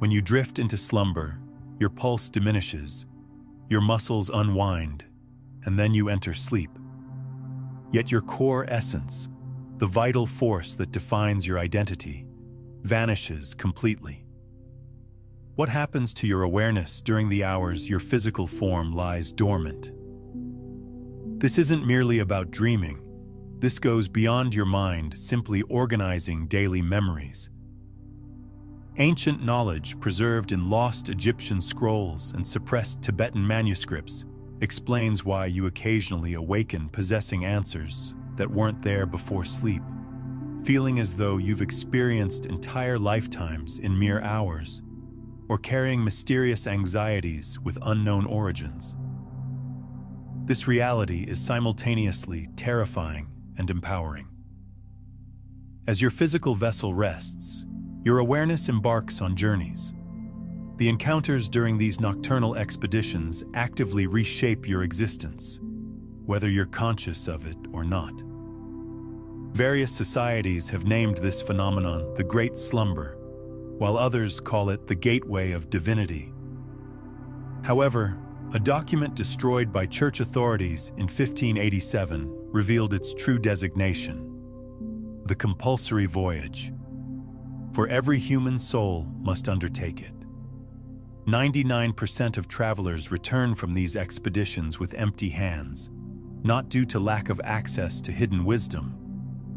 When you drift into slumber, your pulse diminishes, your muscles unwind, and then you enter sleep. Yet your core essence, the vital force that defines your identity, vanishes completely. What happens to your awareness during the hours your physical form lies dormant? This isn't merely about dreaming. This goes beyond your mind simply organizing daily memories. Ancient knowledge preserved in lost Egyptian scrolls and suppressed Tibetan manuscripts explains why you occasionally awaken possessing answers that weren't there before sleep, feeling as though you've experienced entire lifetimes in mere hours, or carrying mysterious anxieties with unknown origins. This reality is simultaneously terrifying and empowering. As your physical vessel rests, your awareness embarks on journeys. The encounters during these nocturnal expeditions actively reshape your existence, whether you're conscious of it or not. Various societies have named this phenomenon the Great Slumber, while others call it the Gateway of Divinity. However, a document destroyed by church authorities in 1587 revealed its true designation: the compulsory voyage. For every human soul must undertake it. 99% of travelers return from these expeditions with empty hands, not due to lack of access to hidden wisdom,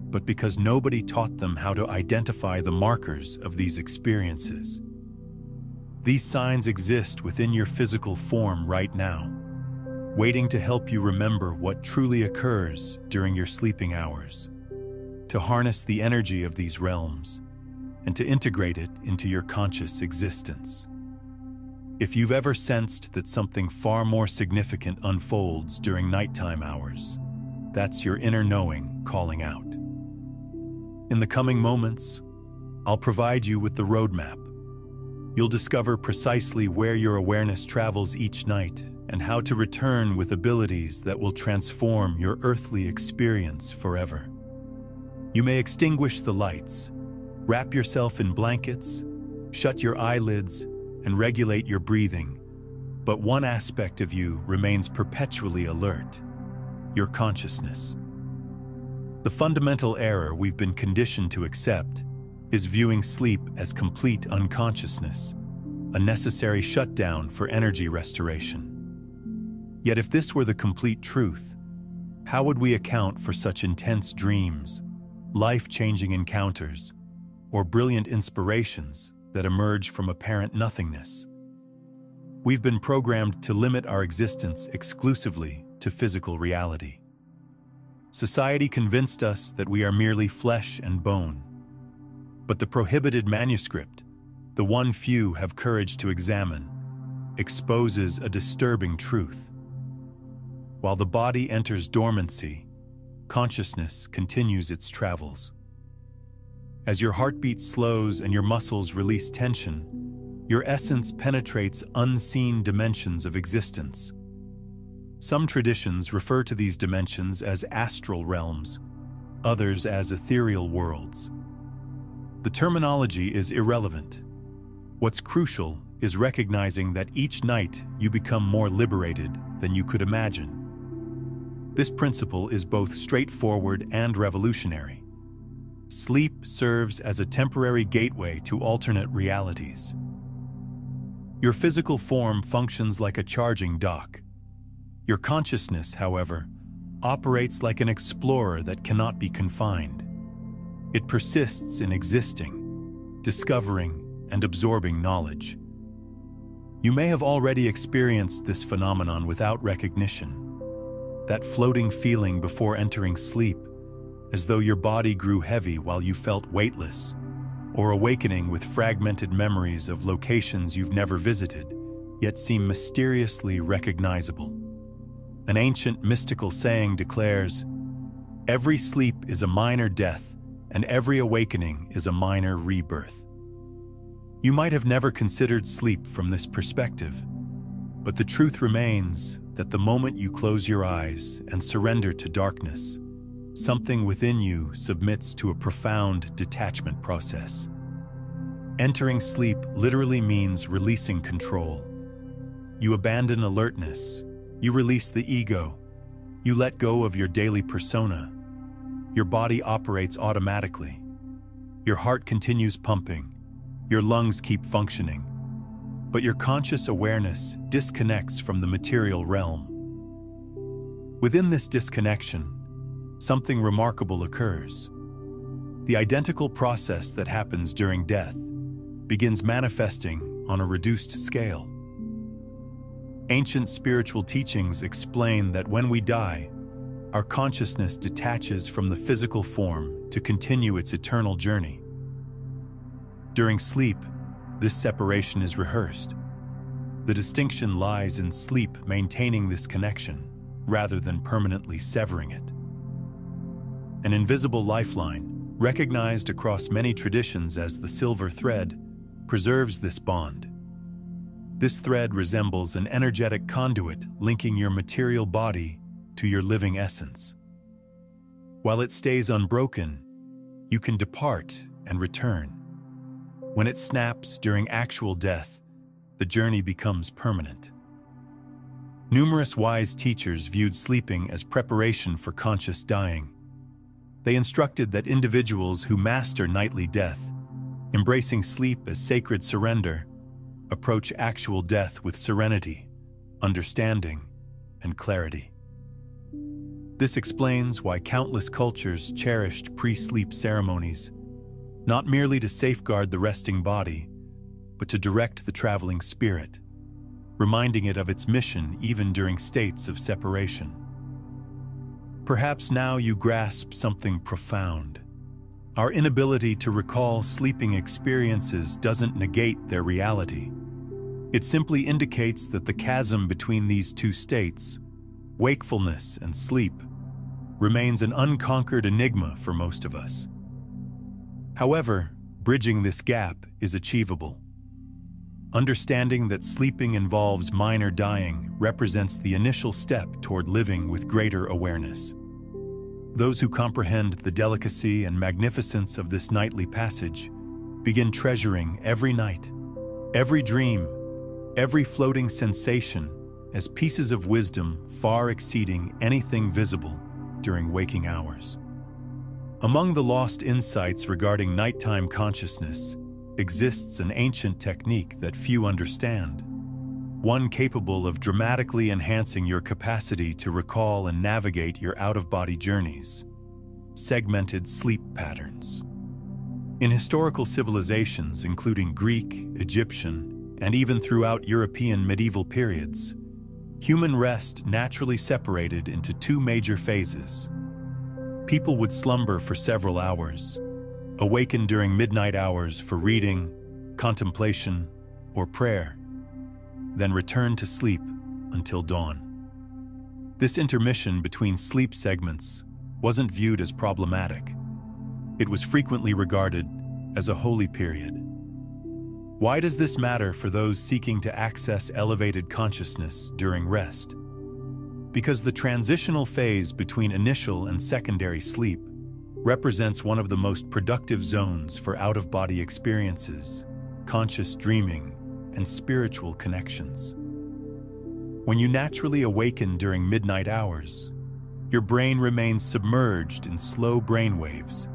but because nobody taught them how to identify the markers of these experiences. These signs exist within your physical form right now, waiting to help you remember what truly occurs during your sleeping hours, to harness the energy of these realms, and to integrate it into your conscious existence. If you've ever sensed that something far more significant unfolds during nighttime hours, that's your inner knowing calling out. In the coming moments, I'll provide you with the roadmap. You'll discover precisely where your awareness travels each night and how to return with abilities that will transform your earthly experience forever. You may extinguish the lights, wrap yourself in blankets, shut your eyelids, and regulate your breathing, but one aspect of you remains perpetually alert: your consciousness. The fundamental error we've been conditioned to accept is viewing sleep as complete unconsciousness, a necessary shutdown for energy restoration. Yet if this were the complete truth, how would we account for such intense dreams, life-changing encounters, or brilliant inspirations that emerge from apparent nothingness? We've been programmed to limit our existence exclusively to physical reality. Society convinced us that we are merely flesh and bone. But the prohibited manuscript, the one few have courage to examine, exposes a disturbing truth. While the body enters dormancy, consciousness continues its travels. As your heartbeat slows and your muscles release tension, your essence penetrates unseen dimensions of existence. Some traditions refer to these dimensions as astral realms, others as ethereal worlds. The terminology is irrelevant. What's crucial is recognizing that each night you become more liberated than you could imagine. This principle is both straightforward and revolutionary. Sleep serves as a temporary gateway to alternate realities. Your physical form functions like a charging dock. Your consciousness, however, operates like an explorer that cannot be confined. It persists in existing, discovering, and absorbing knowledge. You may have already experienced this phenomenon without recognition. That floating feeling before entering sleep, as though your body grew heavy while you felt weightless, or awakening with fragmented memories of locations you've never visited, yet seem mysteriously recognizable. An ancient mystical saying declares, "Every sleep is a minor death, and every awakening is a minor rebirth." You might have never considered sleep from this perspective, but the truth remains that the moment you close your eyes and surrender to darkness, something within you submits to a profound detachment process. Entering sleep literally means releasing control. You abandon alertness, you release the ego, you let go of your daily persona. Your body operates automatically. Your heart continues pumping, your lungs keep functioning, but your conscious awareness disconnects from the material realm. Within this disconnection, something remarkable occurs. The identical process that happens during death begins manifesting on a reduced scale. Ancient spiritual teachings explain that when we die, our consciousness detaches from the physical form to continue its eternal journey. During sleep, this separation is rehearsed. The distinction lies in sleep maintaining this connection, rather than permanently severing it. An invisible lifeline, recognized across many traditions as the silver thread, preserves this bond. This thread resembles an energetic conduit linking your material body to your living essence. While it stays unbroken, you can depart and return. When it snaps during actual death, the journey becomes permanent. Numerous wise teachers viewed sleeping as preparation for conscious dying. They instructed that individuals who master nightly death, embracing sleep as sacred surrender, approach actual death with serenity, understanding, and clarity. This explains why countless cultures cherished pre-sleep ceremonies, not merely to safeguard the resting body, but to direct the traveling spirit, reminding it of its mission even during states of separation. Perhaps now you grasp something profound. Our inability to recall sleeping experiences doesn't negate their reality. It simply indicates that the chasm between these two states, wakefulness and sleep, remains an unconquered enigma for most of us. However, bridging this gap is achievable. Understanding that sleeping involves minor dying represents the initial step toward living with greater awareness. Those who comprehend the delicacy and magnificence of this nightly passage begin treasuring every night, every dream, every floating sensation as pieces of wisdom far exceeding anything visible during waking hours. Among the lost insights regarding nighttime consciousness exists an ancient technique that few understand, one capable of dramatically enhancing your capacity to recall and navigate your out-of-body journeys: segmented sleep patterns. In historical civilizations, including Greek, Egyptian, and even throughout European medieval periods, human rest naturally separated into two major phases. People would slumber for several hours, awaken during midnight hours for reading, contemplation, or prayer, then return to sleep until dawn. This intermission between sleep segments wasn't viewed as problematic. It was frequently regarded as a holy period. Why does this matter for those seeking to access elevated consciousness during rest? Because the transitional phase between initial and secondary sleep represents one of the most productive zones for out-of-body experiences, conscious dreaming, and spiritual connections. When you naturally awaken during midnight hours, your brain remains submerged in slow brain waves,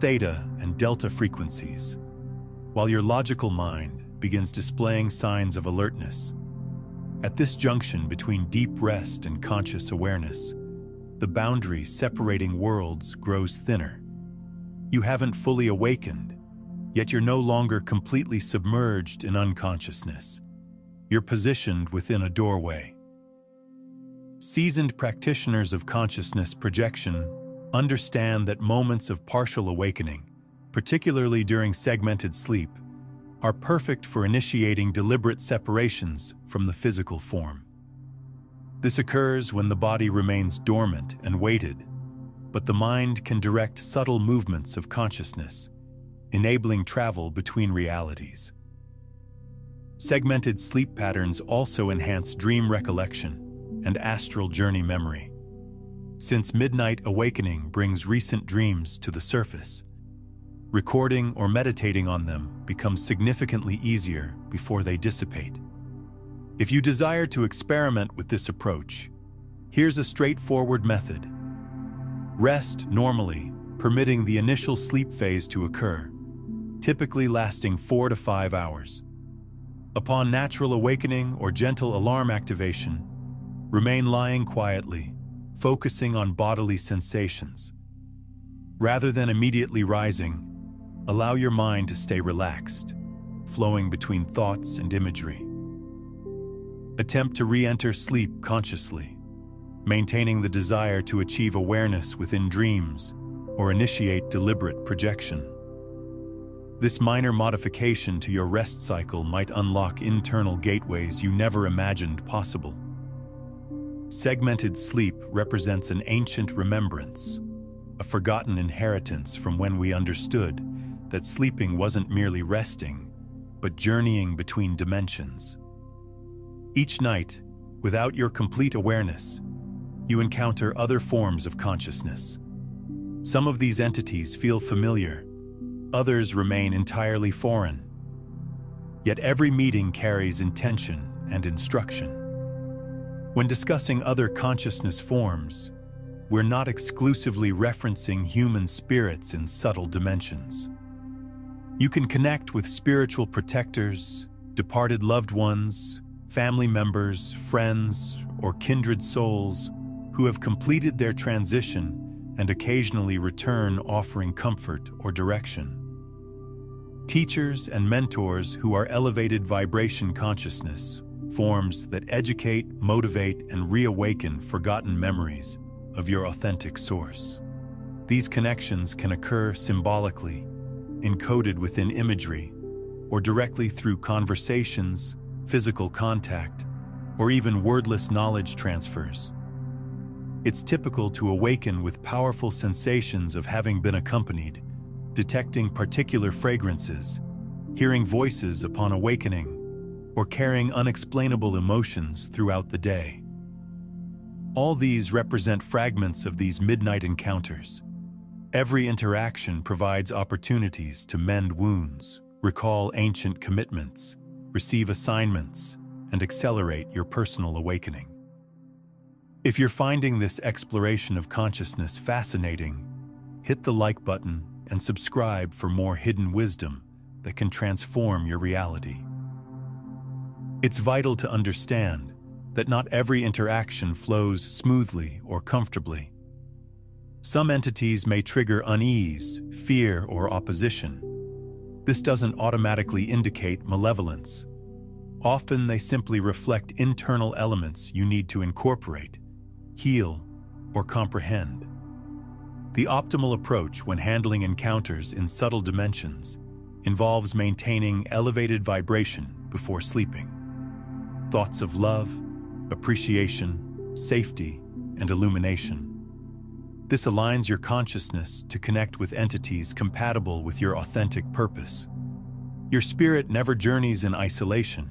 theta and delta frequencies, while your logical mind begins displaying signs of alertness. At this junction between deep rest and conscious awareness, the boundary separating worlds grows thinner. You haven't fully awakened, yet you're no longer completely submerged in unconsciousness. You're positioned within a doorway. Seasoned practitioners of consciousness projection understand that moments of partial awakening, particularly during segmented sleep, are perfect for initiating deliberate separations from the physical form. This occurs when the body remains dormant and weighted, but the mind can direct subtle movements of consciousness, enabling travel between realities. Segmented sleep patterns also enhance dream recollection and astral journey memory. Since midnight awakening brings recent dreams to the surface, Recording or meditating on them becomes significantly easier before they dissipate. If you desire to experiment with this approach, here's a straightforward method. Rest normally, permitting the initial sleep phase to occur, typically lasting 4 to 5 hours. Upon natural awakening or gentle alarm activation, remain lying quietly, focusing on bodily sensations. Rather than immediately rising, allow your mind to stay relaxed, flowing between thoughts and imagery. Attempt to re-enter sleep consciously, maintaining the desire to achieve awareness within dreams or initiate deliberate projection. This minor modification to your rest cycle might unlock internal gateways you never imagined possible. Segmented sleep represents an ancient remembrance, a forgotten inheritance from when we understood that sleeping wasn't merely resting, but journeying between dimensions. Each night, without your complete awareness, you encounter other forms of consciousness. Some of these entities feel familiar, others remain entirely foreign. Yet every meeting carries intention and instruction. When discussing other consciousness forms, we're not exclusively referencing human spirits in subtle dimensions. You can connect with spiritual protectors, departed loved ones, family members, friends, or kindred souls who have completed their transition and occasionally return offering comfort or direction. Teachers and mentors who are elevated vibration consciousness, forms that educate, motivate, and reawaken forgotten memories of your authentic source. These connections can occur symbolically, encoded within imagery, or directly through conversations, physical contact, or even wordless knowledge transfers. It's typical to awaken with powerful sensations of having been accompanied, detecting particular fragrances, hearing voices upon awakening, or carrying unexplainable emotions throughout the day. All these represent fragments of these midnight encounters. Every interaction provides opportunities to mend wounds, recall ancient commitments, receive assignments, and accelerate your personal awakening. If you're finding this exploration of consciousness fascinating, hit the like button and subscribe for more hidden wisdom that can transform your reality. It's vital to understand that not every interaction flows smoothly or comfortably. Some entities may trigger unease, fear, or opposition. This doesn't automatically indicate malevolence. Often they simply reflect internal elements you need to incorporate, heal, or comprehend. The optimal approach when handling encounters in subtle dimensions involves maintaining elevated vibration before sleeping. Thoughts of love, appreciation, safety, and illumination. This aligns your consciousness to connect with entities compatible with your authentic purpose. Your spirit never journeys in isolation.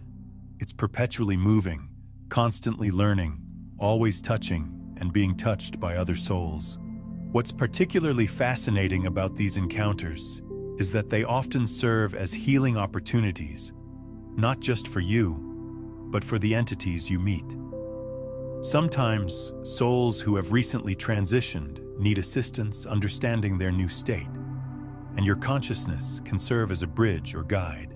It's perpetually moving, constantly learning, always touching, and being touched by other souls. What's particularly fascinating about these encounters is that they often serve as healing opportunities, not just for you, but for the entities you meet. Sometimes, souls who have recently transitioned need assistance understanding their new state, and your consciousness can serve as a bridge or guide.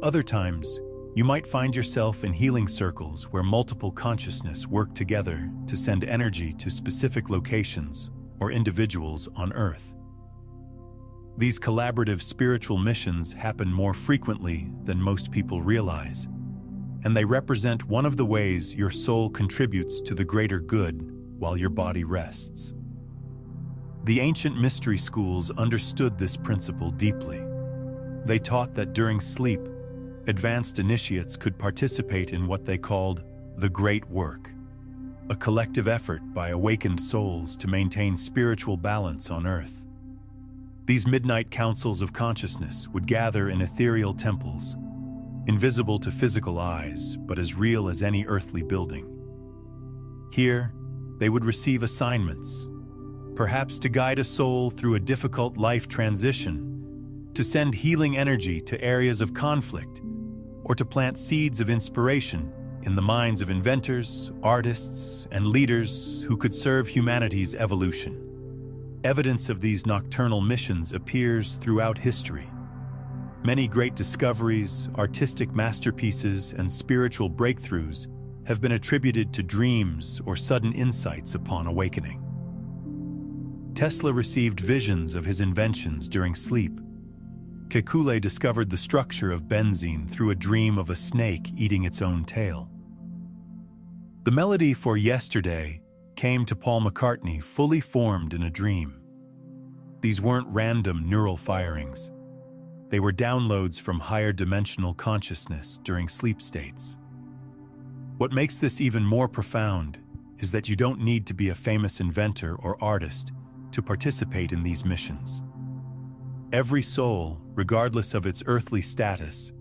Other times, you might find yourself in healing circles where multiple consciousness work together to send energy to specific locations or individuals on Earth. These collaborative spiritual missions happen more frequently than most people realize, and they represent one of the ways your soul contributes to the greater good while your body rests. The ancient mystery schools understood this principle deeply. They taught that during sleep, advanced initiates could participate in what they called the Great Work, a collective effort by awakened souls to maintain spiritual balance on Earth. These midnight councils of consciousness would gather in ethereal temples, invisible to physical eyes, but as real as any earthly building. Here, they would receive assignments, perhaps to guide a soul through a difficult life transition, to send healing energy to areas of conflict, or to plant seeds of inspiration in the minds of inventors, artists, and leaders who could serve humanity's evolution. Evidence of these nocturnal missions appears throughout history. Many great discoveries, artistic masterpieces, and spiritual breakthroughs have been attributed to dreams or sudden insights upon awakening. Tesla received visions of his inventions during sleep. Kekule discovered the structure of benzene through a dream of a snake eating its own tail. The melody for Yesterday came to Paul McCartney fully formed in a dream. These weren't random neural firings. They were downloads from higher dimensional consciousness during sleep states. What makes this even more profound is that you don't need to be a famous inventor or artist to participate in these missions. Every soul, regardless of its earthly status,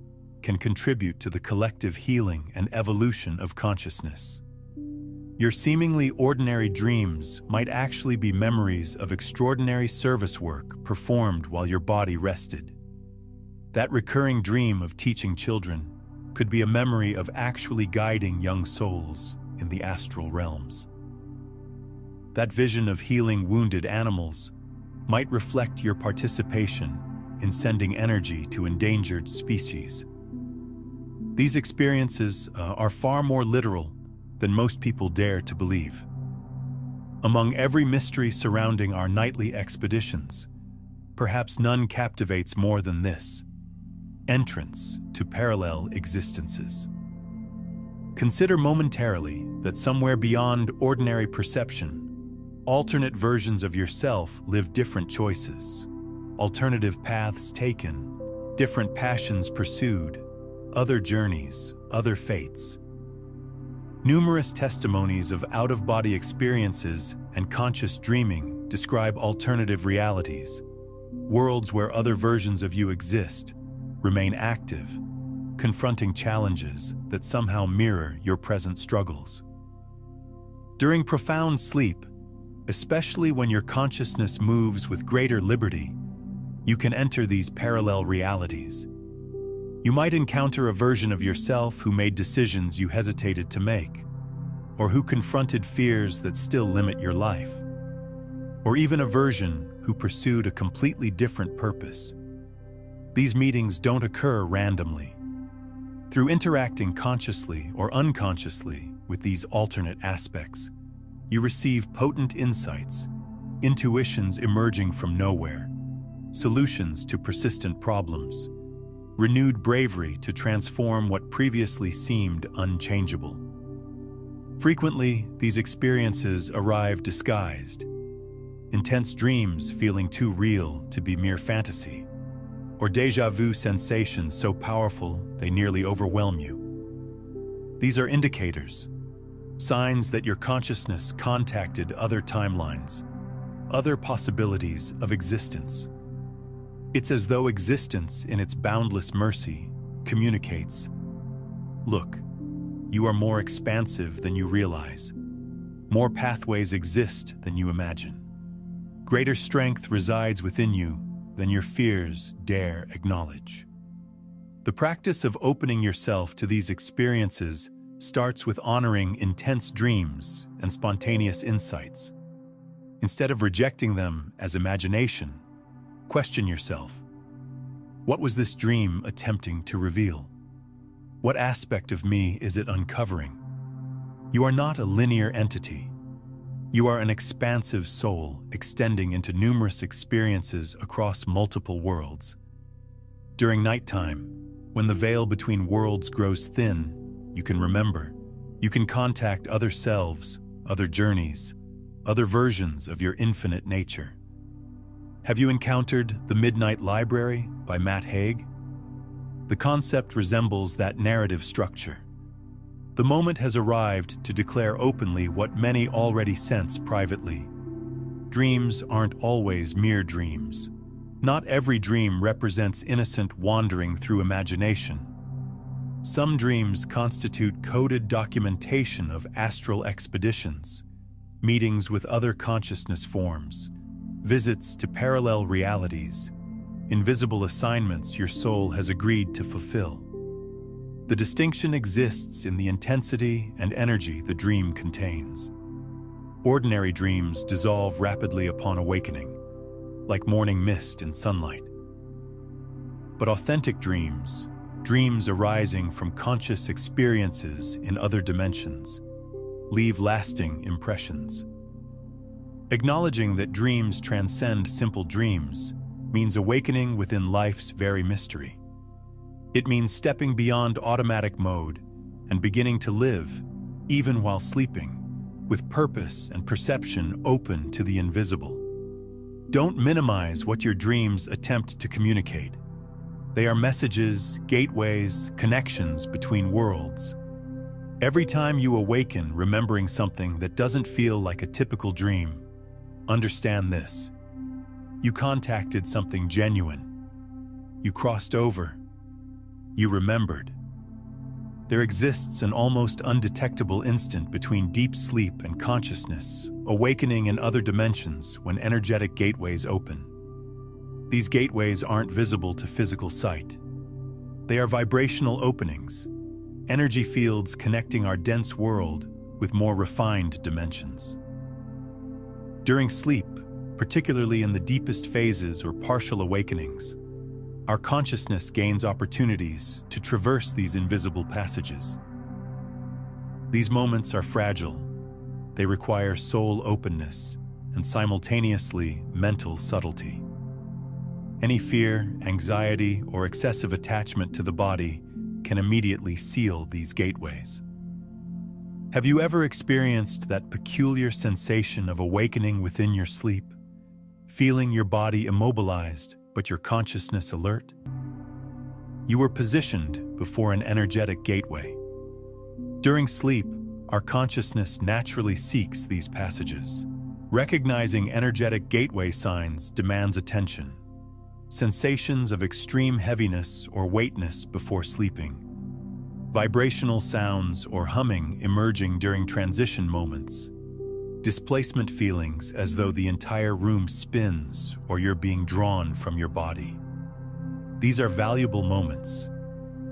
can contribute to the collective healing and evolution of consciousness. Your seemingly ordinary dreams might actually be memories of extraordinary service work performed while your body rested. That recurring dream of teaching children could be a memory of actually guiding young souls in the astral realms. That vision of healing wounded animals might reflect your participation in sending energy to endangered species. These experiences are far more literal than most people dare to believe. Among every mystery surrounding our nightly expeditions, perhaps none captivates more than this: entrance to parallel existences. Consider momentarily that somewhere beyond ordinary perception, alternate versions of yourself live different choices, alternative paths taken, different passions pursued, other journeys, other fates. Numerous testimonies of out-of-body experiences and conscious dreaming describe alternative realities, worlds where other versions of you exist, remain active, confronting challenges that somehow mirror your present struggles. During profound sleep, especially when your consciousness moves with greater liberty, you can enter these parallel realities. You might encounter a version of yourself who made decisions you hesitated to make, or who confronted fears that still limit your life, or even a version who pursued a completely different purpose. These meetings don't occur randomly. Through interacting consciously or unconsciously with these alternate aspects, you receive potent insights, intuitions emerging from nowhere, solutions to persistent problems, renewed bravery to transform what previously seemed unchangeable. Frequently, these experiences arrive disguised, intense dreams feeling too real to be mere fantasy, or déjà vu sensations so powerful they nearly overwhelm you. These are indicators, signs that your consciousness contacted other timelines, other possibilities of existence. It's as though existence, in its boundless mercy, communicates, "Look, you are more expansive than you realize. More pathways exist than you imagine. Greater strength resides within you than your fears dare acknowledge." The practice of opening yourself to these experiences starts with honoring intense dreams and spontaneous insights. Instead of rejecting them as imagination, question yourself: what was this dream attempting to reveal? What aspect of me is it uncovering? You are not a linear entity. You are an expansive soul extending into numerous experiences across multiple worlds. During nighttime, when the veil between worlds grows thin, you can remember. You can contact other selves, other journeys, other versions of your infinite nature. Have you encountered The Midnight Library by Matt Haig? The concept resembles that narrative structure. The moment has arrived to declare openly what many already sense privately. Dreams aren't always mere dreams. Not every dream represents innocent wandering through imagination. Some dreams constitute coded documentation of astral expeditions, meetings with other consciousness forms, visits to parallel realities, invisible assignments your soul has agreed to fulfill. The distinction exists in the intensity and energy the dream contains. Ordinary dreams dissolve rapidly upon awakening, like morning mist in sunlight. But authentic dreams, dreams arising from conscious experiences in other dimensions, leave lasting impressions. Acknowledging that dreams transcend simple dreams means awakening within life's very mystery. It means stepping beyond automatic mode and beginning to live, even while sleeping, with purpose and perception open to the invisible. Don't minimize what your dreams attempt to communicate. They are messages, gateways, connections between worlds. Every time you awaken remembering something that doesn't feel like a typical dream, understand this. You contacted something genuine. You crossed over. You remembered. There exists an almost undetectable instant between deep sleep and consciousness, awakening in other dimensions when energetic gateways open. These gateways aren't visible to physical sight. They are vibrational openings, energy fields connecting our dense world with more refined dimensions. During sleep, particularly in the deepest phases or partial awakenings, our consciousness gains opportunities to traverse these invisible passages. These moments are fragile. They require soul openness and simultaneously mental subtlety. Any fear, anxiety, or excessive attachment to the body can immediately seal these gateways. Have you ever experienced that peculiar sensation of awakening within your sleep, feeling your body immobilized but your consciousness alert? You were positioned before an energetic gateway. During sleep, our consciousness naturally seeks these passages. Recognizing energetic gateway signs demands attention. Sensations of extreme heaviness or weightness before sleeping, vibrational sounds or humming emerging during transition moments, displacement feelings as though the entire room spins or you're being drawn from your body. These are valuable moments.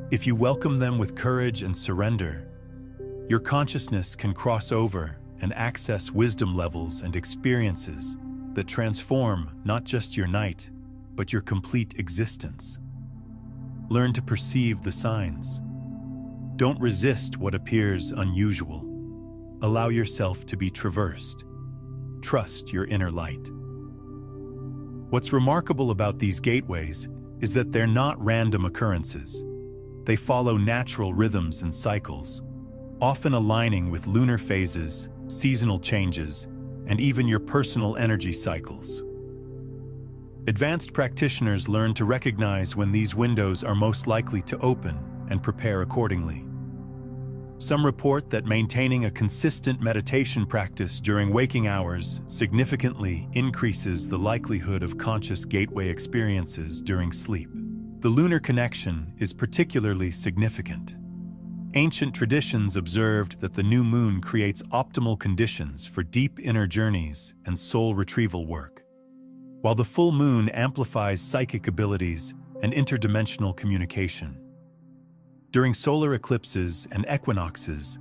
If you welcome them with courage and surrender, your consciousness can cross over and access wisdom levels and experiences that transform not just your night, but your complete existence. Learn to perceive the signs. Don't resist what appears unusual. Allow yourself to be traversed. Trust your inner light. What's remarkable about these gateways is that they're not random occurrences. They follow natural rhythms and cycles, often aligning with lunar phases, seasonal changes, and even your personal energy cycles. Advanced practitioners learn to recognize when these windows are most likely to open and prepare accordingly. Some report that maintaining a consistent meditation practice during waking hours significantly increases the likelihood of conscious gateway experiences during sleep. The lunar connection is particularly significant. Ancient traditions observed that the new moon creates optimal conditions for deep inner journeys and soul retrieval work, while the full moon amplifies psychic abilities and interdimensional communication. During solar eclipses and equinoxes,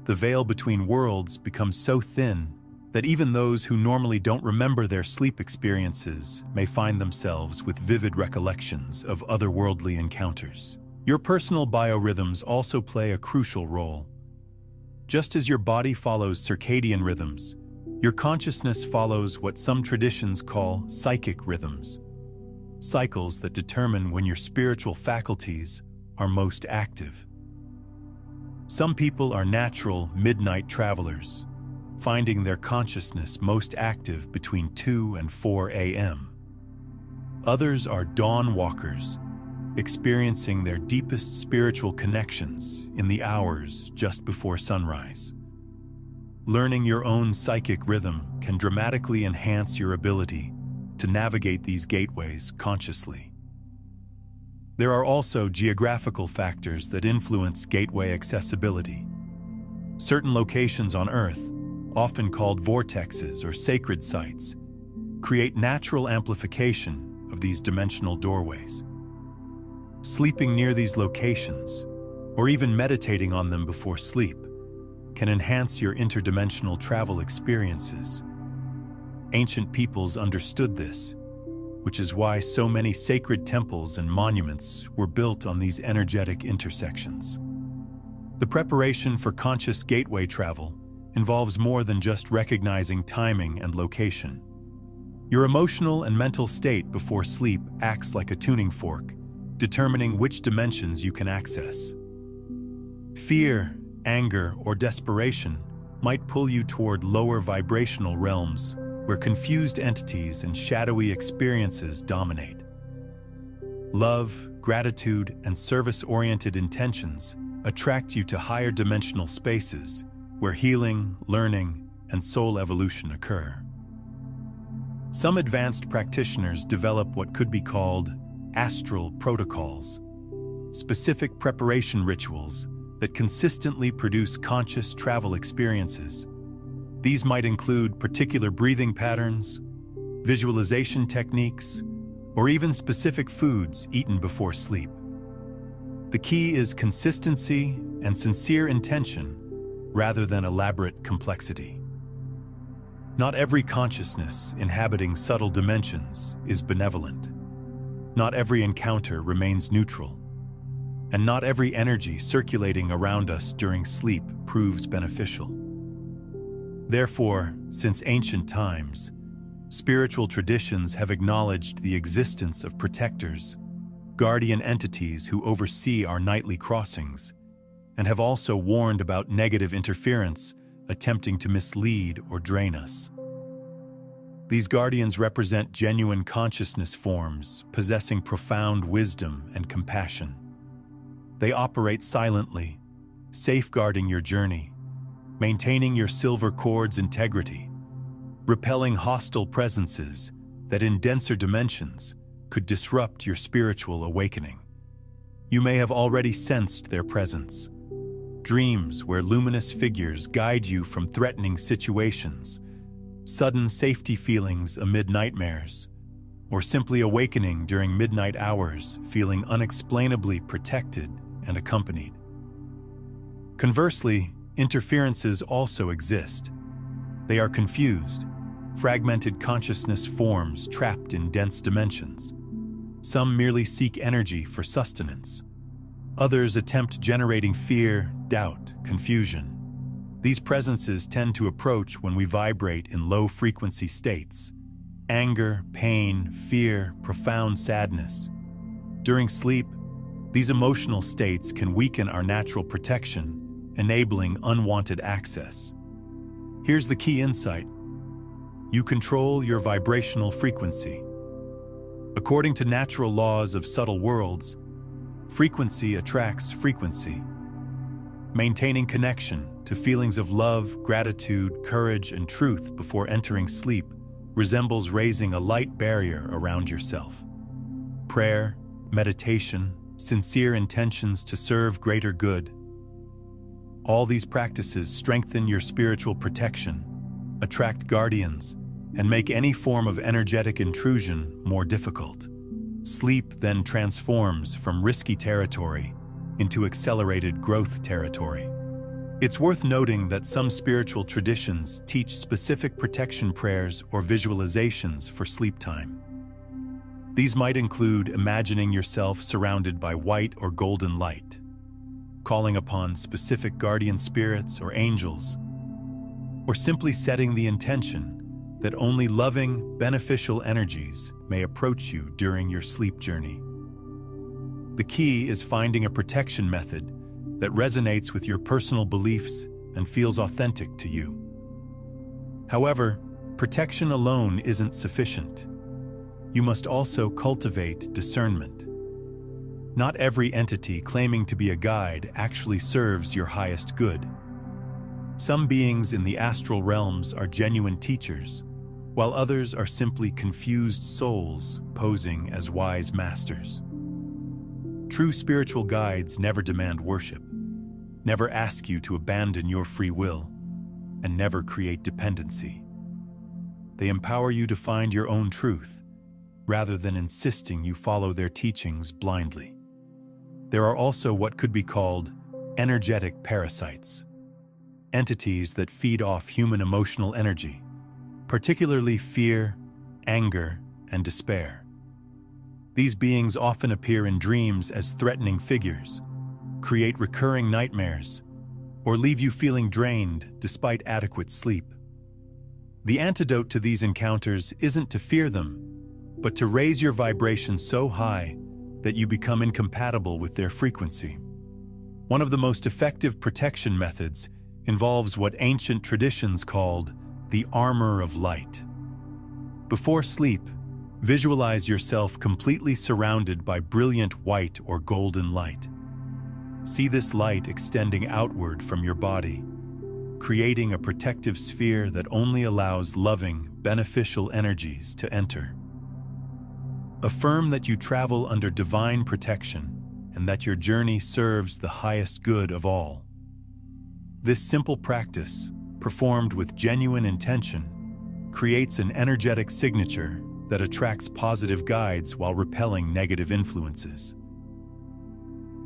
the veil between worlds becomes so thin that even those who normally don't remember their sleep experiences may find themselves with vivid recollections of otherworldly encounters. Your personal biorhythms also play a crucial role. Just as your body follows circadian rhythms, your consciousness follows what some traditions call psychic rhythms, cycles that determine when your spiritual faculties are most active. Some people are natural midnight travelers, finding their consciousness most active between 2 and 4 a.m. Others are dawn walkers, experiencing their deepest spiritual connections in the hours just before sunrise. Learning your own psychic rhythm can dramatically enhance your ability to navigate these gateways consciously. There are also geographical factors that influence gateway accessibility. Certain locations on Earth often called vortexes or sacred sites, create natural amplification of these dimensional doorways. Sleeping near these locations, or even meditating on them before sleep, can enhance your interdimensional travel experiences. Ancient peoples understood this, which is why so many sacred temples and monuments were built on these energetic intersections. The preparation for conscious gateway travel involves more than just recognizing timing and location. Your emotional and mental state before sleep acts like a tuning fork, determining which dimensions you can access. Fear, anger, or desperation might pull you toward lower vibrational realms where confused entities and shadowy experiences dominate. Love, gratitude, and service-oriented intentions attract you to higher dimensional spaces where healing, learning, and soul evolution occur. Some advanced practitioners develop what could be called astral protocols, specific preparation rituals that consistently produce conscious travel experiences. These might include particular breathing patterns, visualization techniques, or even specific foods eaten before sleep. The key is consistency and sincere intention rather than elaborate complexity. Not every consciousness inhabiting subtle dimensions is benevolent. Not every encounter remains neutral. And not every energy circulating around us during sleep proves beneficial. Therefore, since ancient times, spiritual traditions have acknowledged the existence of protectors, guardian entities who oversee our nightly crossings, and have also warned about negative interference attempting to mislead or drain us. These guardians represent genuine consciousness forms possessing profound wisdom and compassion. They operate silently, safeguarding your journey, maintaining your silver cord's integrity, repelling hostile presences that in denser dimensions could disrupt your spiritual awakening. You may have already sensed their presence. Dreams where luminous figures guide you from threatening situations, sudden safety feelings amid nightmares, or simply awakening during midnight hours feeling unexplainably protected and accompanied. Conversely, interferences also exist. They are confused, fragmented consciousness forms trapped in dense dimensions. Some merely seek energy for sustenance. Others attempt generating fear, doubt, confusion. These presences tend to approach when we vibrate in low-frequency states: anger, pain, fear, profound sadness. During sleep, these emotional states can weaken our natural protection, enabling unwanted access. Here's the key insight. You control your vibrational frequency. According to natural laws of subtle worlds, frequency attracts frequency. Maintaining connection to feelings of love, gratitude, courage, and truth before entering sleep resembles raising a light barrier around yourself. Prayer, meditation, sincere intentions to serve greater good. All these practices strengthen your spiritual protection, attract guardians, and make any form of energetic intrusion more difficult. Sleep then transforms from risky territory into accelerated growth territory. It's worth noting that some spiritual traditions teach specific protection prayers or visualizations for sleep time. These might include imagining yourself surrounded by white or golden light, calling upon specific guardian spirits or angels, or simply setting the intention that only loving, beneficial energies may approach you during your sleep journey. The key is finding a protection method that resonates with your personal beliefs and feels authentic to you. However, protection alone isn't sufficient. You must also cultivate discernment. Not every entity claiming to be a guide actually serves your highest good. Some beings in the astral realms are genuine teachers, while others are simply confused souls posing as wise masters. True spiritual guides never demand worship, never ask you to abandon your free will. and never create dependency. They empower you to find your own truth, rather than insisting you follow their teachings blindly. There are also what could be called energetic parasites, entities that feed off human emotional energy, particularly fear, anger, and despair. These beings often appear in dreams as threatening figures, create recurring nightmares, or leave you feeling drained despite adequate sleep. The antidote to these encounters isn't to fear them, but to raise your vibration so high that you become incompatible with their frequency. One of the most effective protection methods involves what ancient traditions called the armor of light. Before sleep, visualize yourself completely surrounded by brilliant white or golden light. See this light extending outward from your body, creating a protective sphere that only allows loving, beneficial energies to enter. Affirm that you travel under divine protection and that your journey serves the highest good of all. This simple practice, performed with genuine intention, creates an energetic signature that attracts positive guides while repelling negative influences.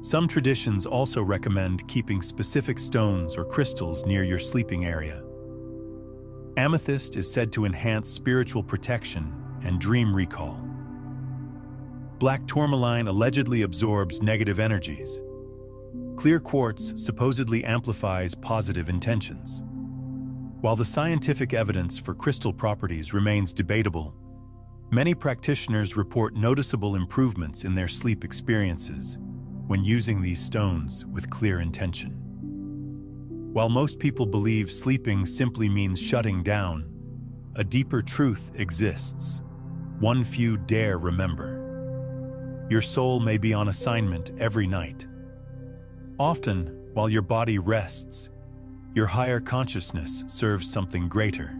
Some traditions also recommend keeping specific stones or crystals near your sleeping area. Amethyst is said to enhance spiritual protection and dream recall. Black tourmaline allegedly absorbs negative energies. Clear quartz supposedly amplifies positive intentions. While the scientific evidence for crystal properties remains debatable, many practitioners report noticeable improvements in their sleep experiences when using these stones with clear intention. While most people believe sleeping simply means shutting down, a deeper truth exists, one few dare remember. Your soul may be on assignment every night. Often, while your body rests, your higher consciousness serves something greater,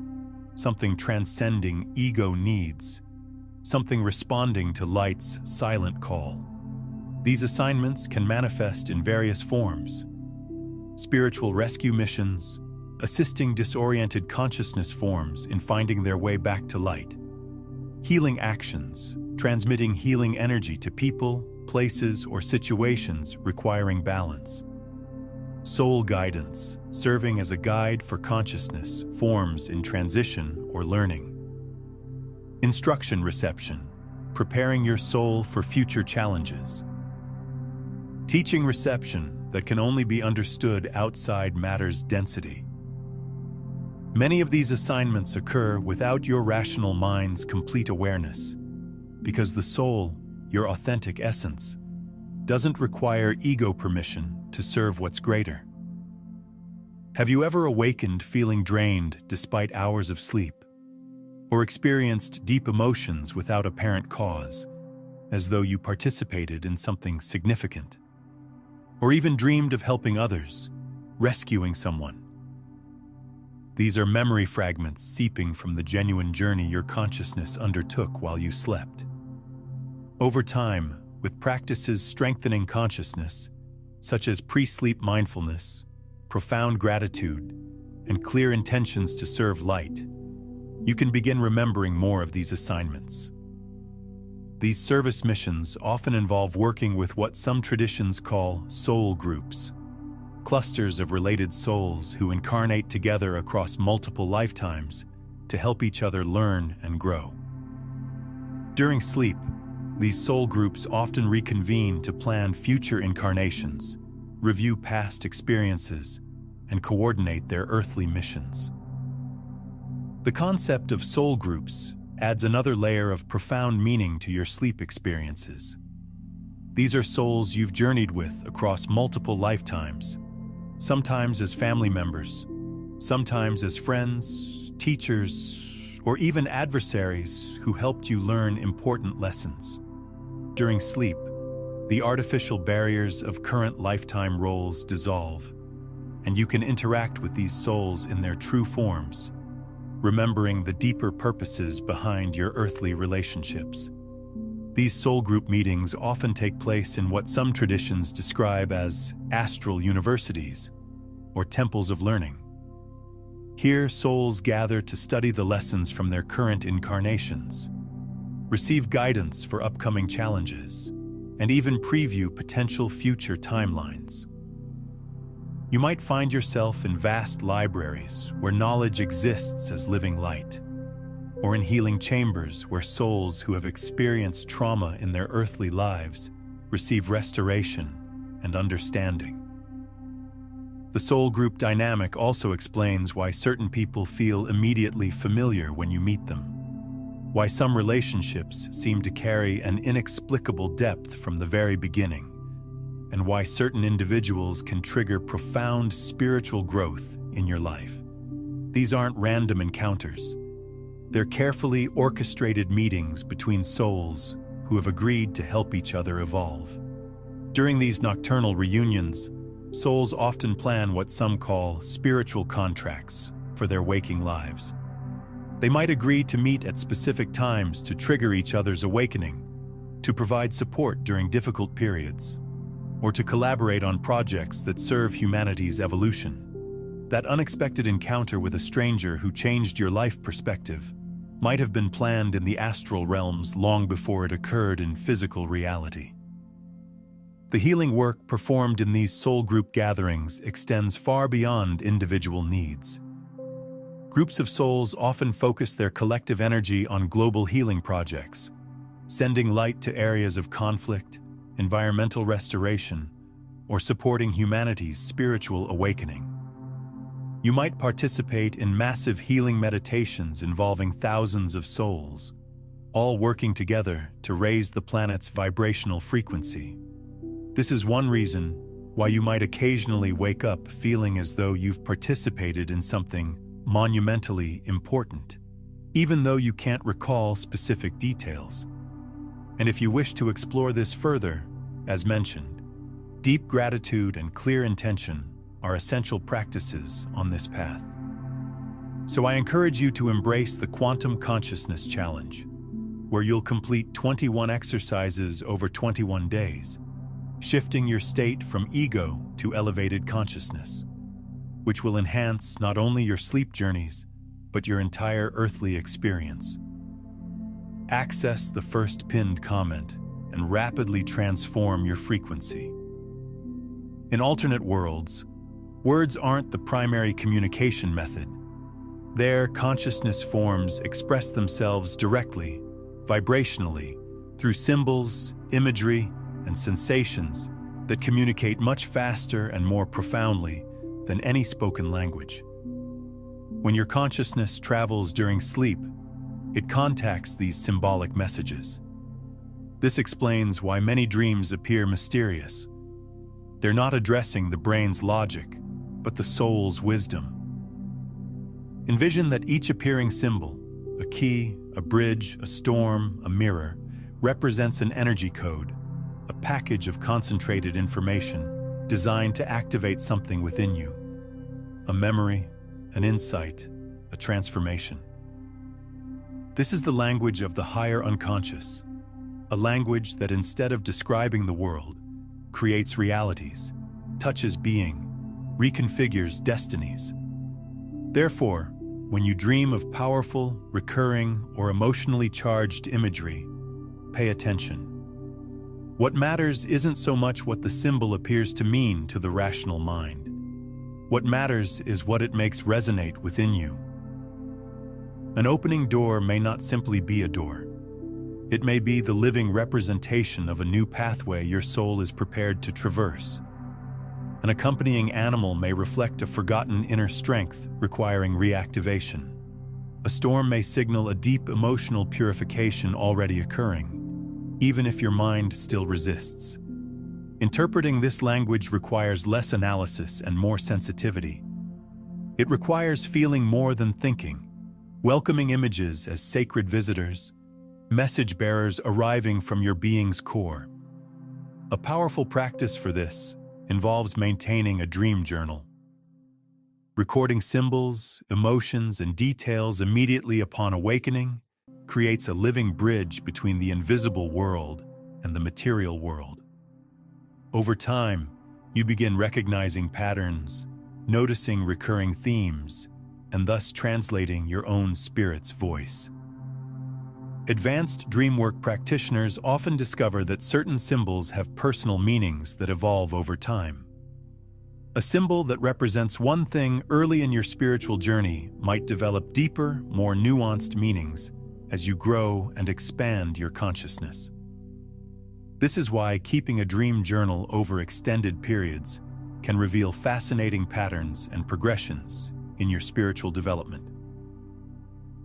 something transcending ego needs, something responding to light's silent call. These assignments can manifest in various forms: spiritual rescue missions, assisting disoriented consciousness forms in finding their way back to light; healing actions, transmitting healing energy to people, places, or situations requiring balance; soul guidance, serving as a guide for consciousness forms in transition or learning; instruction reception, preparing your soul for future challenges; teaching reception that can only be understood outside matter's density. Many of these assignments occur without your rational mind's complete awareness, because the soul, your authentic essence, doesn't require ego permission to serve what's greater. Have you ever awakened feeling drained despite hours of sleep, or experienced deep emotions without apparent cause, as though you participated in something significant? Or even dreamed of helping others, rescuing someone? These are memory fragments seeping from the genuine journey your consciousness undertook while you slept. Over time, with practices strengthening consciousness, such as pre-sleep mindfulness, profound gratitude, and clear intentions to serve light, you can begin remembering more of these assignments. These service missions often involve working with what some traditions call soul groups, clusters of related souls who incarnate together across multiple lifetimes to help each other learn and grow. During sleep, these soul groups often reconvene to plan future incarnations, review past experiences, and coordinate their earthly missions. The concept of soul groups adds another layer of profound meaning to your sleep experiences. These are souls you've journeyed with across multiple lifetimes, sometimes as family members, sometimes as friends, teachers, or even adversaries who helped you learn important lessons. During sleep, the artificial barriers of current lifetime roles dissolve, and you can interact with these souls in their true forms, remembering the deeper purposes behind your earthly relationships. These soul group meetings often take place in what some traditions describe as astral universities or temples of learning. Here, souls gather to study the lessons from their current incarnations, receive guidance for upcoming challenges, and even preview potential future timelines. You might find yourself in vast libraries where knowledge exists as living light, or in healing chambers where souls who have experienced trauma in their earthly lives receive restoration and understanding. The soul group dynamic also explains why certain people feel immediately familiar when you meet them, why some relationships seem to carry an inexplicable depth from the very beginning, and why certain individuals can trigger profound spiritual growth in your life. These aren't random encounters. They're carefully orchestrated meetings between souls who have agreed to help each other evolve. During these nocturnal reunions, souls often plan what some call spiritual contracts for their waking lives. They might agree to meet at specific times to trigger each other's awakening, to provide support during difficult periods, or to collaborate on projects that serve humanity's evolution. That unexpected encounter with a stranger who changed your life perspective might have been planned in the astral realms long before it occurred in physical reality. The healing work performed in these soul group gatherings extends far beyond individual needs. Groups of souls often focus their collective energy on global healing projects, sending light to areas of conflict, environmental restoration, or supporting humanity's spiritual awakening. You might participate in massive healing meditations involving thousands of souls, all working together to raise the planet's vibrational frequency. This is one reason why you might occasionally wake up feeling as though you've participated in something monumentally important, even though you can't recall specific details. And if you wish to explore this further, as mentioned, deep gratitude and clear intention are essential practices on this path. So I encourage you to embrace the Quantum Consciousness Challenge, where you'll complete 21 exercises over 21 days, shifting your state from ego to elevated consciousness, which will enhance not only your sleep journeys, but your entire earthly experience. Access the first pinned comment and rapidly transform your frequency. In alternate worlds, words aren't the primary communication method. There, consciousness forms express themselves directly, vibrationally, through symbols, imagery, and sensations that communicate much faster and more profoundly than any spoken language. When your consciousness travels during sleep, it contacts these symbolic messages. This explains why many dreams appear mysterious. They're not addressing the brain's logic, but the soul's wisdom. Envision that each appearing symbol, a key, a bridge, a storm, a mirror, represents an energy code, a package of concentrated information designed to activate something within you. A memory, an insight, a transformation. This is the language of the higher unconscious, a language that instead of describing the world, creates realities, touches being, reconfigures destinies. Therefore, when you dream of powerful, recurring, or emotionally charged imagery, pay attention. What matters isn't so much what the symbol appears to mean to the rational mind. What matters is what it makes resonate within you. An opening door may not simply be a door. It may be the living representation of a new pathway your soul is prepared to traverse. An accompanying animal may reflect a forgotten inner strength requiring reactivation. A storm may signal a deep emotional purification already occurring, even if your mind still resists. Interpreting this language requires less analysis and more sensitivity. It requires feeling more than thinking, welcoming images as sacred visitors, message bearers arriving from your being's core. A powerful practice for this involves maintaining a dream journal. Recording symbols, emotions, and details immediately upon awakening creates a living bridge between the invisible world and the material world. Over time, you begin recognizing patterns, noticing recurring themes, and thus translating your own spirit's voice. Advanced dream work practitioners often discover that certain symbols have personal meanings that evolve over time. A symbol that represents one thing early in your spiritual journey might develop deeper, more nuanced meanings as you grow and expand your consciousness. This is why keeping a dream journal over extended periods can reveal fascinating patterns and progressions in your spiritual development.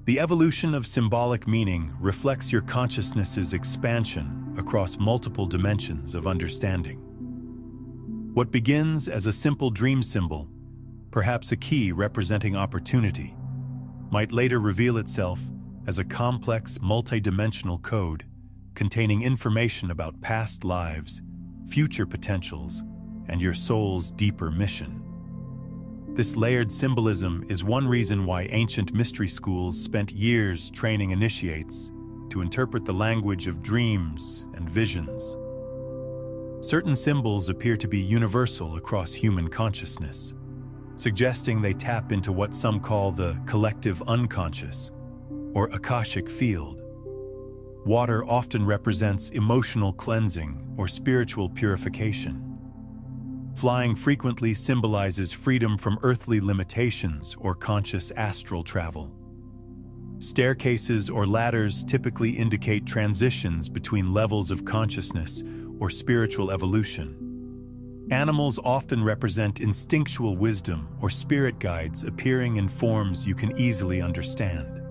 The evolution of symbolic meaning reflects your consciousness's expansion across multiple dimensions of understanding. What begins as a simple dream symbol, perhaps a key representing opportunity, might later reveal itself as a complex, multidimensional code containing information about past lives, future potentials, and your soul's deeper mission. This layered symbolism is one reason why ancient mystery schools spent years training initiates to interpret the language of dreams and visions. Certain symbols appear to be universal across human consciousness, suggesting they tap into what some call the collective unconscious, or Akashic field. Water often represents emotional cleansing or spiritual purification. Flying frequently symbolizes freedom from earthly limitations or conscious astral travel. Staircases or ladders typically indicate transitions between levels of consciousness or spiritual evolution. Animals often represent instinctual wisdom or spirit guides appearing in forms you can easily understand.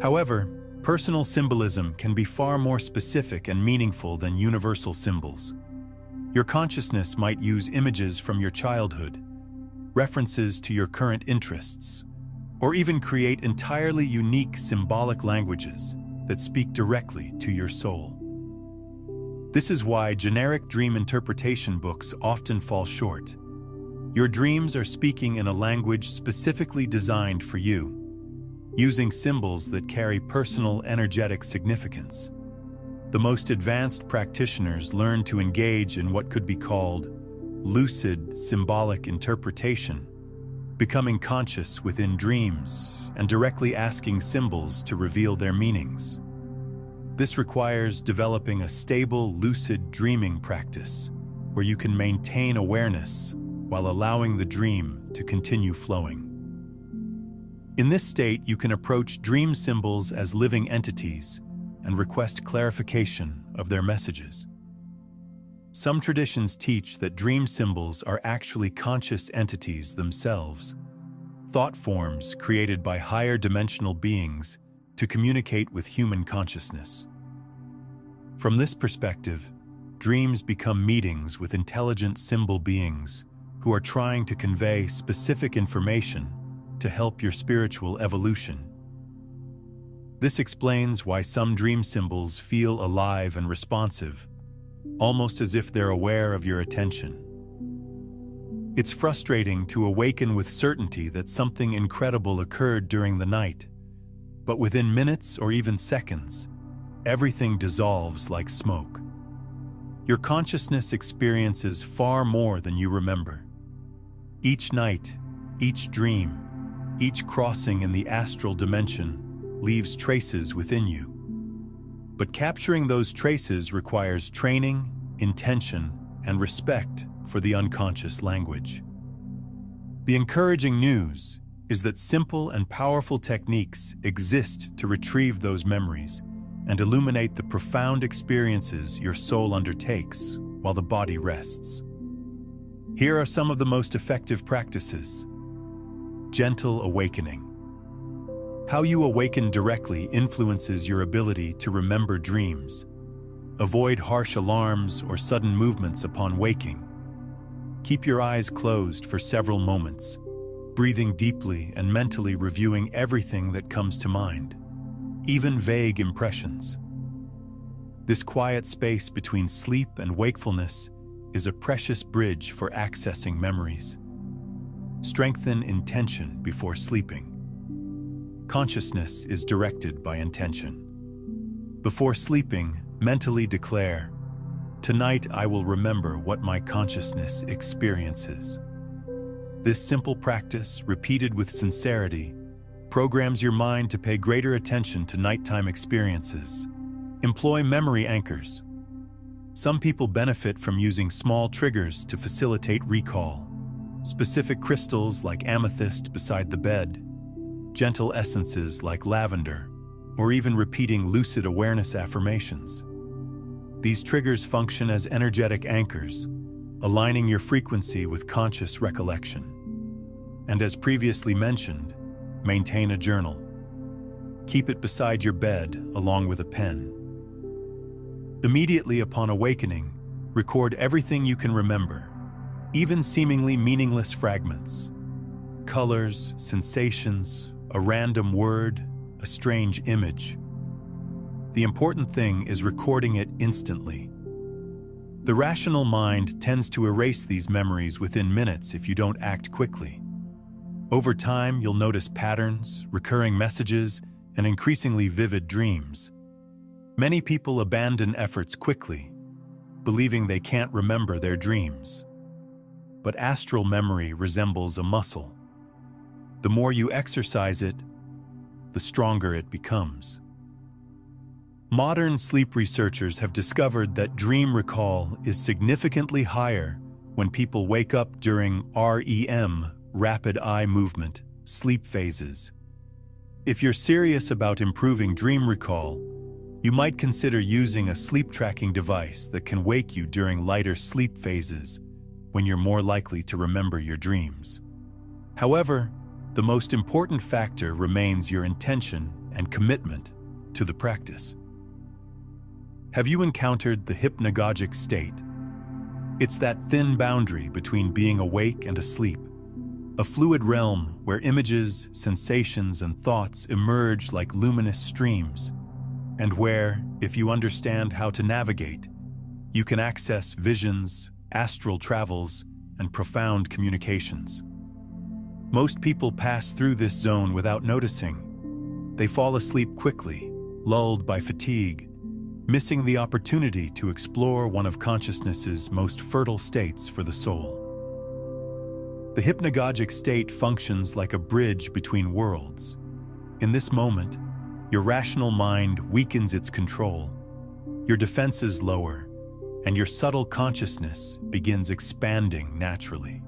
However, personal symbolism can be far more specific and meaningful than universal symbols. Your consciousness might use images from your childhood, references to your current interests, or even create entirely unique symbolic languages that speak directly to your soul. This is why generic dream interpretation books often fall short. Your dreams are speaking in a language specifically designed for you, using symbols that carry personal energetic significance. The most advanced practitioners learn to engage in what could be called lucid symbolic interpretation, becoming conscious within dreams and directly asking symbols to reveal their meanings. This requires developing a stable, lucid dreaming practice where you can maintain awareness while allowing the dream to continue flowing. In this state, you can approach dream symbols as living entities and request clarification of their messages. Some traditions teach that dream symbols are actually conscious entities themselves, thought forms created by higher dimensional beings to communicate with human consciousness. From this perspective, dreams become meetings with intelligent symbol beings who are trying to convey specific information to help your spiritual evolution. This explains why some dream symbols feel alive and responsive, almost as if they're aware of your attention. It's frustrating to awaken with certainty that something incredible occurred during the night, but within minutes or even seconds, everything dissolves like smoke. Your consciousness experiences far more than you remember. Each night, each dream, each crossing in the astral dimension leaves traces within you. But capturing those traces requires training, intention, and respect for the unconscious language. The encouraging news is that simple and powerful techniques exist to retrieve those memories and illuminate the profound experiences your soul undertakes while the body rests. Here are some of the most effective practices. Gentle awakening. How you awaken directly influences your ability to remember dreams. Avoid harsh alarms or sudden movements upon waking. Keep your eyes closed for several moments, breathing deeply and mentally reviewing everything that comes to mind, even vague impressions. This quiet space between sleep and wakefulness is a precious bridge for accessing memories. Strengthen intention before sleeping. Consciousness is directed by intention. Before sleeping, mentally declare, "Tonight I will remember what my consciousness experiences." This simple practice, repeated with sincerity, programs your mind to pay greater attention to nighttime experiences. Employ memory anchors. Some people benefit from using small triggers to facilitate recall. Specific crystals like amethyst beside the bed, gentle essences like lavender, or even repeating lucid awareness affirmations. These triggers function as energetic anchors, aligning your frequency with conscious recollection. And as previously mentioned, maintain a journal. Keep it beside your bed along with a pen. Immediately upon awakening, record everything you can remember, even seemingly meaningless fragments. Colors, sensations, a random word, a strange image. The important thing is recording it instantly. The rational mind tends to erase these memories within minutes if you don't act quickly. Over time, you'll notice patterns, recurring messages, and increasingly vivid dreams. Many people abandon efforts quickly, believing they can't remember their dreams. But astral memory resembles a muscle. The more you exercise it, the stronger it becomes. Modern sleep researchers have discovered that dream recall is significantly higher when people wake up during REM, rapid eye movement, sleep phases. If you're serious about improving dream recall, you might consider using a sleep tracking device that can wake you during lighter sleep phases when you're more likely to remember your dreams. However, the most important factor remains your intention and commitment to the practice. Have you encountered the hypnagogic state? It's that thin boundary between being awake and asleep, a fluid realm where images, sensations, and thoughts emerge like luminous streams, and where, if you understand how to navigate, you can access visions, astral travels, and profound communications. Most people pass through this zone without noticing. They fall asleep quickly, lulled by fatigue, missing the opportunity to explore one of consciousness's most fertile states for the soul. The hypnagogic state functions like a bridge between worlds. In this moment, your rational mind weakens its control, your defenses lower, and your subtle consciousness begins expanding naturally.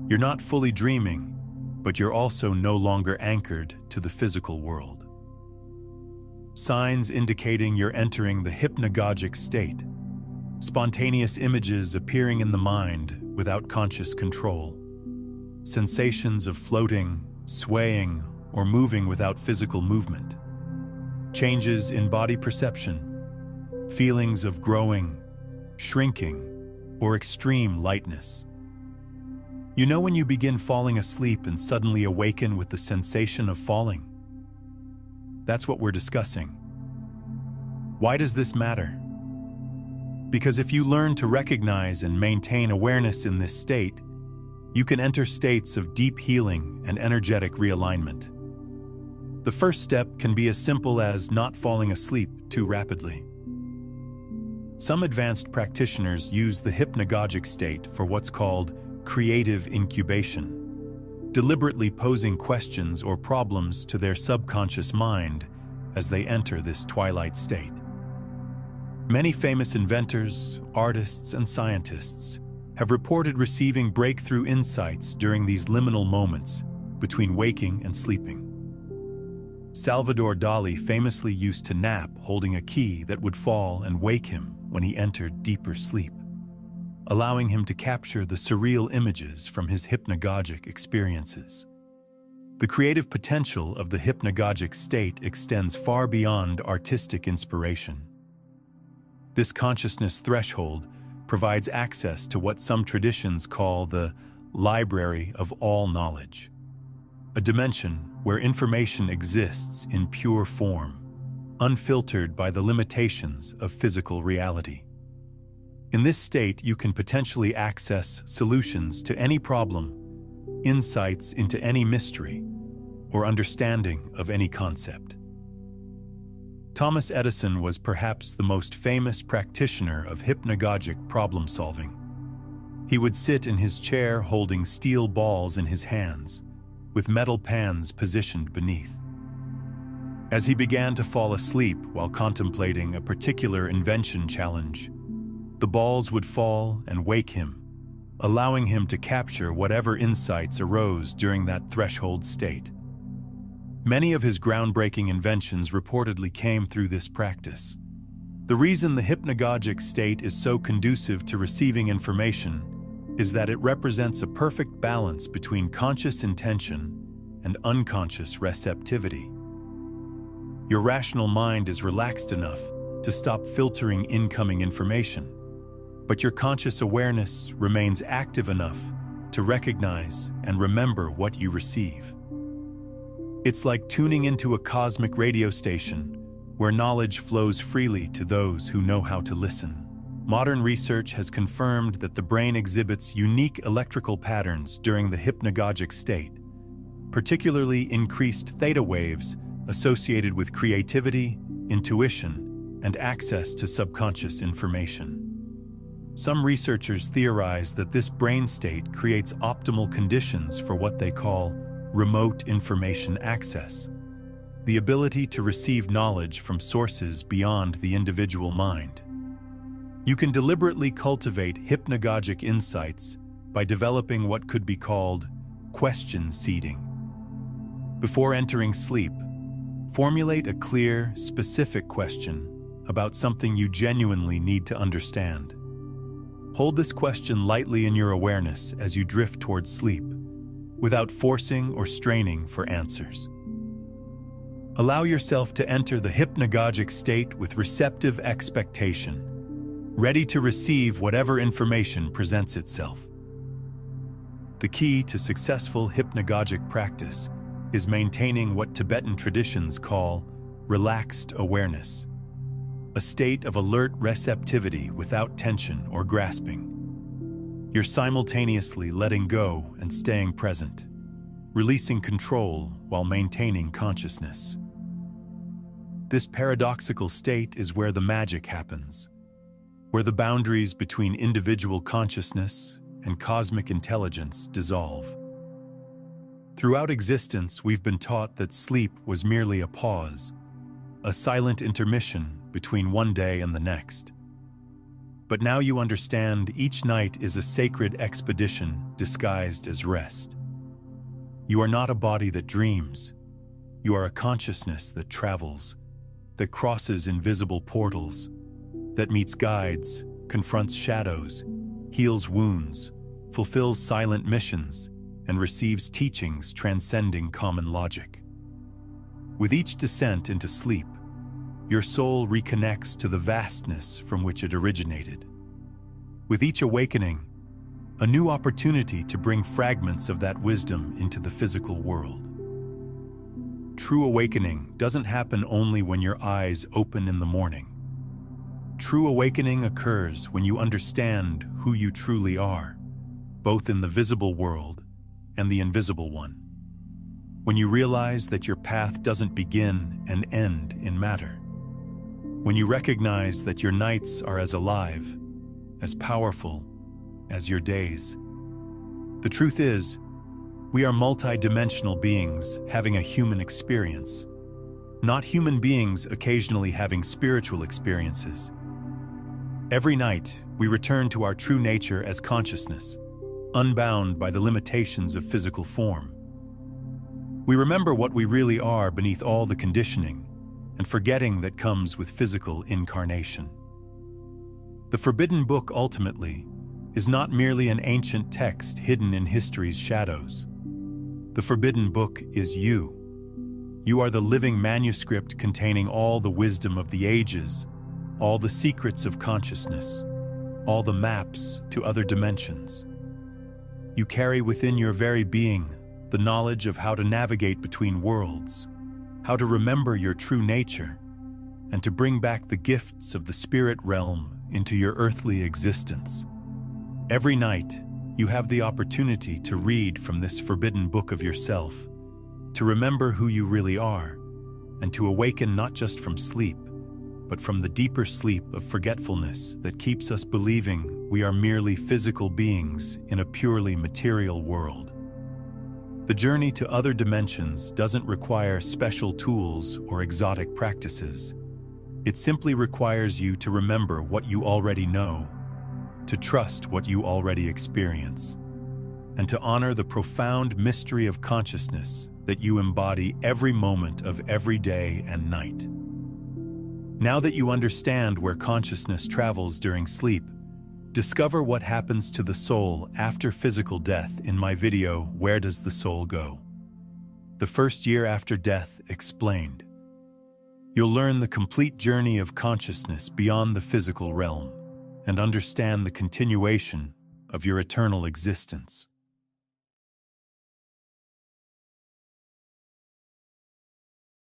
You're not fully dreaming, but you're also no longer anchored to the physical world. Signs indicating you're entering the hypnagogic state. Spontaneous images appearing in the mind without conscious control. Sensations of floating, swaying, or moving without physical movement. Changes in body perception. Feelings of growing, shrinking, or extreme lightness. You know when you begin falling asleep and suddenly awaken with the sensation of falling? That's what we're discussing. Why does this matter? Because if you learn to recognize and maintain awareness in this state, you can enter states of deep healing and energetic realignment. The first step can be as simple as not falling asleep too rapidly. Some advanced practitioners use the hypnagogic state for what's called creative incubation, deliberately posing questions or problems to their subconscious mind as they enter this twilight state. Many famous inventors, artists, and scientists have reported receiving breakthrough insights during these liminal moments between waking and sleeping. Salvador Dali famously used to nap holding a key that would fall and wake him when he entered deeper sleep, allowing him to capture the surreal images from his hypnagogic experiences. The creative potential of the hypnagogic state extends far beyond artistic inspiration. This consciousness threshold provides access to what some traditions call the library of all knowledge, a dimension where information exists in pure form, unfiltered by the limitations of physical reality. In this state, you can potentially access solutions to any problem, insights into any mystery, or understanding of any concept. Thomas Edison was perhaps the most famous practitioner of hypnagogic problem-solving. He would sit in his chair holding steel balls in his hands, with metal pans positioned beneath. As he began to fall asleep while contemplating a particular invention challenge, the balls would fall and wake him, allowing him to capture whatever insights arose during that threshold state. Many of his groundbreaking inventions reportedly came through this practice. The reason the hypnagogic state is so conducive to receiving information is that it represents a perfect balance between conscious intention and unconscious receptivity. Your rational mind is relaxed enough to stop filtering incoming information, but your conscious awareness remains active enough to recognize and remember what you receive. It's like tuning into a cosmic radio station where knowledge flows freely to those who know how to listen. Modern research has confirmed that the brain exhibits unique electrical patterns during the hypnagogic state, particularly increased theta waves associated with creativity, intuition, and access to subconscious information. Some researchers theorize that this brain state creates optimal conditions for what they call remote information access, the ability to receive knowledge from sources beyond the individual mind. You can deliberately cultivate hypnagogic insights by developing what could be called question seeding. Before entering sleep, formulate a clear, specific question about something you genuinely need to understand. Hold this question lightly in your awareness as you drift towards sleep, without forcing or straining for answers. Allow yourself to enter the hypnagogic state with receptive expectation, ready to receive whatever information presents itself. The key to successful hypnagogic practice is maintaining what Tibetan traditions call relaxed awareness, a state of alert receptivity without tension or grasping. You're simultaneously letting go and staying present, releasing control while maintaining consciousness. This paradoxical state is where the magic happens, where the boundaries between individual consciousness and cosmic intelligence dissolve. Throughout existence, we've been taught that sleep was merely a pause, a silent intermission between one day and the next. But now you understand each night is a sacred expedition disguised as rest. You are not a body that dreams. You are a consciousness that travels, that crosses invisible portals, that meets guides, confronts shadows, heals wounds, fulfills silent missions, and receives teachings transcending common logic. With each descent into sleep, your soul reconnects to the vastness from which it originated. With each awakening, a new opportunity to bring fragments of that wisdom into the physical world. True awakening doesn't happen only when your eyes open in the morning. True awakening occurs when you understand who you truly are, both in the visible world and the invisible one. When you realize that your path doesn't begin and end in matter. When you recognize that your nights are as alive, as powerful as your days. The truth is, we are multi-dimensional beings having a human experience, not human beings occasionally having spiritual experiences. Every night, we return to our true nature as consciousness, unbound by the limitations of physical form. We remember what we really are beneath all the conditioning and forgetting that comes with physical incarnation. The Forbidden Book, ultimately, is not merely an ancient text hidden in history's shadows. The Forbidden Book is you. You are the living manuscript containing all the wisdom of the ages, all the secrets of consciousness, all the maps to other dimensions. You carry within your very being the knowledge of how to navigate between worlds, how to remember your true nature, and to bring back the gifts of the spirit realm into your earthly existence. Every night, you have the opportunity to read from this forbidden book of yourself, to remember who you really are, and to awaken not just from sleep, but from the deeper sleep of forgetfulness that keeps us believing we are merely physical beings in a purely material world. The journey to other dimensions doesn't require special tools or exotic practices. It simply requires you to remember what you already know, to trust what you already experience, and to honor the profound mystery of consciousness that you embody every moment of every day and night. Now that you understand where consciousness travels during sleep, discover what happens to the soul after physical death in my video, Where Does the Soul Go? The First Year After Death Explained. You'll learn the complete journey of consciousness beyond the physical realm and understand the continuation of your eternal existence.